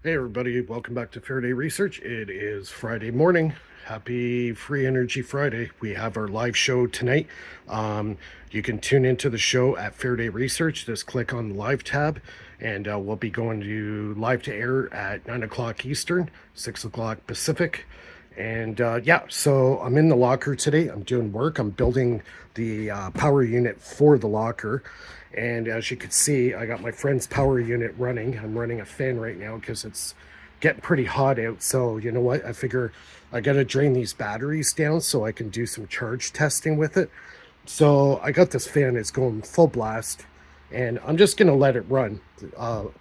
Hey everybody, welcome back to Faraday Research. It is Friday morning. Happy Free Energy Friday. We have our live show tonight. You can tune into the show at Faraday Research. Just click on the live tab and we'll be going to live to air at 9 o'clock Eastern, 6 o'clock Pacific. And yeah, so I'm in the locker today. I'm doing work. I'm building the power unit for the locker. And as you can see, I got my friend's power unit running. I'm running a fan right now because it's getting pretty hot out. So you know what? I figure I got to drain these batteries down so I can do some charge testing with it. So I got this fan. It's going full blast. And I'm just going to let it run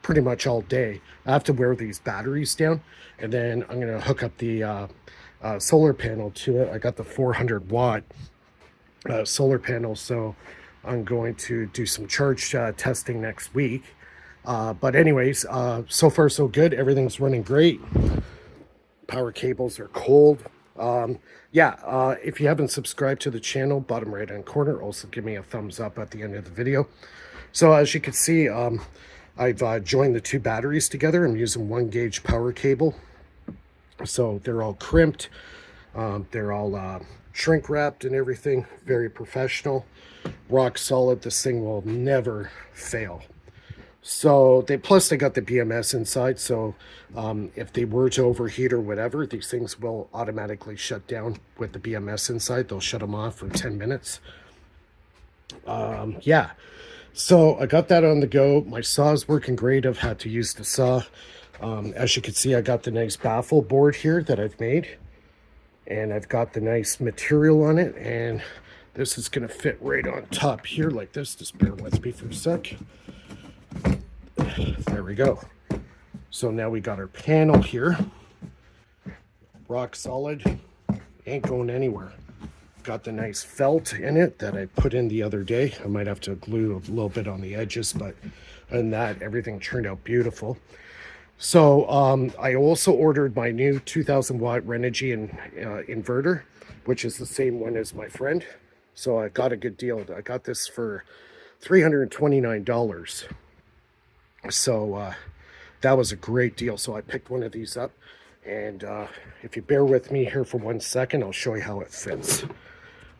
pretty much all day. I have to wear these batteries down. And then I'm going to hook up the solar panel to it. I got the 400 watt solar panel. So I'm going to do some charge testing next week. But anyways, so far so good. Everything's running great. Power cables are cold. If you haven't subscribed to the channel, bottom right hand corner, also give me a thumbs up at the end of the video. So as you can see, I've joined the two batteries together. I'm using 1 gauge power cable. So they're all crimped. They're all shrink wrapped and everything. Very professional. Rock solid. This thing will never fail. So plus they got the BMS inside, so if they were to overheat or whatever, these things will automatically shut down with the BMS inside. They'll shut them off for 10 minutes. Yeah, so I got that on the go. My saw is working great. I've had to use the saw. As you can see, I got the nice baffle board here that I've made, and I've got the nice material on it, and this is going to fit right on top here like this. Just bear with me for a sec. There we go. So now we got our panel here. Rock solid. Ain't going anywhere. Got the nice felt in it that I put in the other day. I might have to glue a little bit on the edges, but other than that, everything turned out beautiful. So I also ordered my new 2000 watt Renogy inverter, which is the same one as my friend. So I got a good deal. I got this for $329. So that was a great deal. So I picked one of these up, and if you bear with me here for 1 second, I'll show you how it fits.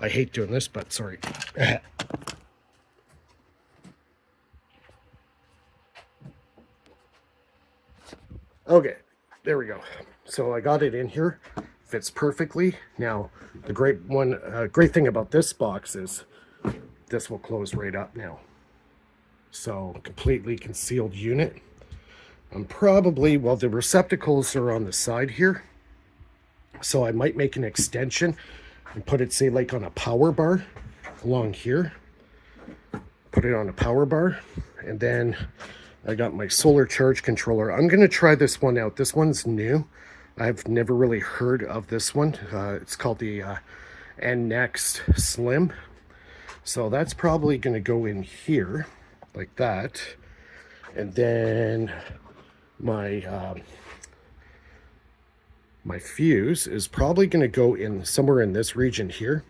I hate doing this, but sorry. Okay, there we go. So I got it in here. Fits perfectly. Now the great thing about this box is this will close right up now. So completely concealed unit. I'm probably, well, the receptacles are on the side here, so I might make an extension and put it, say, like on a power bar along here. Put it on a power bar, and then I got my solar charge controller. I'm going to try this one out. This one's new. I've never really heard of this one. It's called the NNext Slim. So that's probably going to go in here like that. And then my my fuse is probably going to go in somewhere in this region here,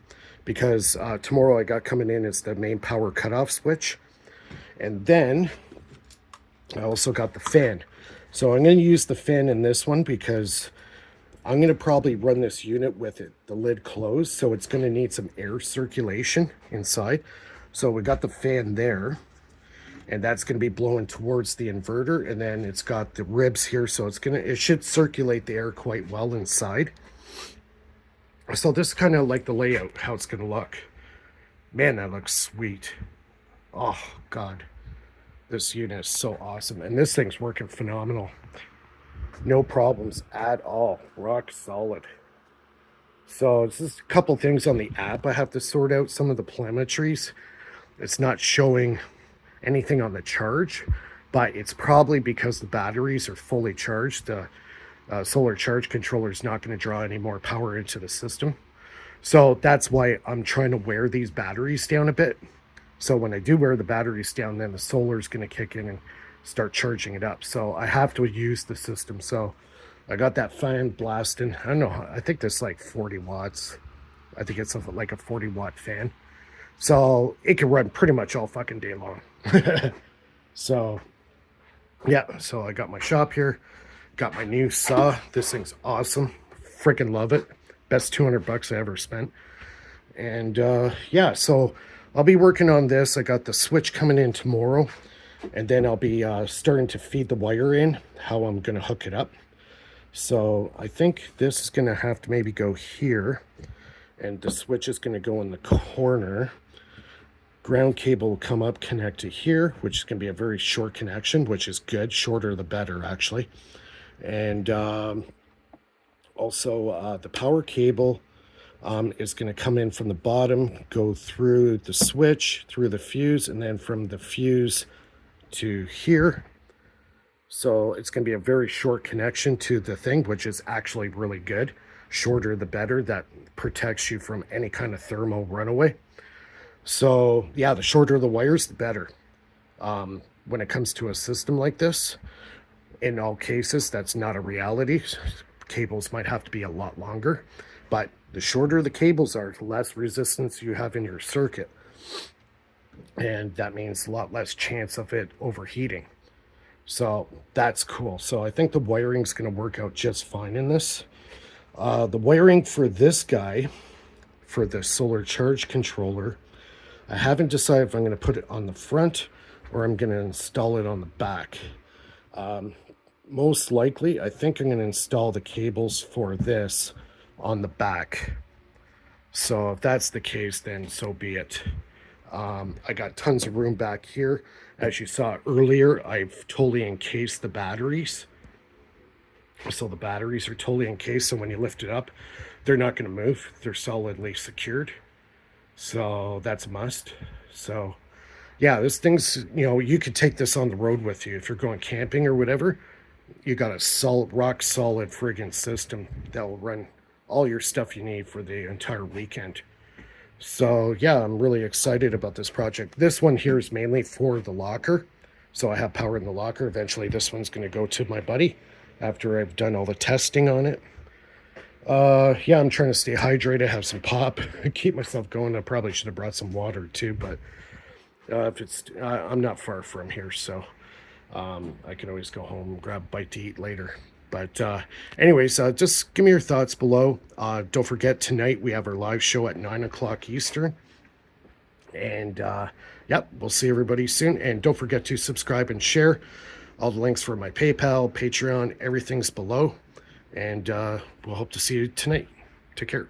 because tomorrow I got coming in is the main power cutoff switch. And then I also got the fan. So I'm going to use the fan in this one because I'm going to probably run this unit with the lid closed, so it's going to need some air circulation inside. So we got the fan there, and that's going to be blowing towards the inverter, and then it's got the ribs here, so it should circulate the air quite well inside. So this is kind of like the layout, how it's going to look. Man, that looks sweet. Oh God, this unit is so awesome, and this thing's working phenomenal. No problems at all. Rock solid. So it's just a couple things on the app I have to sort out. Some of the telemetries, it's not showing anything on the charge, but it's probably because the batteries are fully charged. The solar charge controller is not going to draw any more power into the system. So that's why I'm trying to wear these batteries down a bit. So when I do wear the batteries down, then the solar is going to kick in and start charging it up. So I have to use the system. So I got that fan blasting. I don't know, I think that's like 40 watts. I think it's like a 40 watt fan. So it can run pretty much all fucking day long. So yeah, so I got my shop here. Got my new saw. This thing's awesome. Freaking love it. Best 200 bucks I ever spent. And yeah, so I'll be working on this. I got the switch coming in tomorrow, and then I'll be starting to feed the wire in, how I'm going to hook it up. So I think this is going to have to maybe go here, and the switch is going to go in the corner. Ground cable will come up, connect to here, which is going to be a very short connection, which is good. Shorter the better, actually. And also the power cable is going to come in from the bottom, go through the switch, through the fuse, and then from the fuse to here. So it's going to be a very short connection to the thing, which is actually really good. Shorter the better. That protects you from any kind of thermal runaway. So yeah, the shorter the wires, the better. When it comes to a system like this, in all cases, that's not a reality. Cables might have to be a lot longer, but the shorter the cables are, the less resistance you have in your circuit. And that means a lot less chance of it overheating. So that's cool. So I think the wiring is going to work out just fine in this. The wiring for this guy, for the solar charge controller, I haven't decided if I'm going to put it on the front or I'm going to install it on the back. Most likely, I think I'm going to install the cables for this on the back. So if that's the case, then so be it. I got tons of room back here. As you saw earlier, I've totally encased the batteries. So the batteries are totally encased, so when you lift it up, they're not going to move. They're solidly secured. So that's a must. So yeah, this thing's, you know, you could take this on the road with you if you're going camping or whatever. You got a solid, rock solid friggin' system that will run all your stuff you need for the entire weekend. So yeah, I'm really excited about this project. This one here is mainly for the locker. So I have power in the locker. Eventually this one's going to go to my buddy after I've done all the testing on it. Yeah, I'm trying to stay hydrated, have some pop, keep myself going. I probably should have brought some water too, but if it's, I'm not far from here, so I can always go home and grab a bite to eat later. But anyways, just give me your thoughts below. Don't forget, tonight we have our live show at 9 o'clock Eastern. And yep, we'll see everybody soon. And don't forget to subscribe and share. All the links for my PayPal, Patreon, everything's below. And we'll hope to see you tonight. Take care.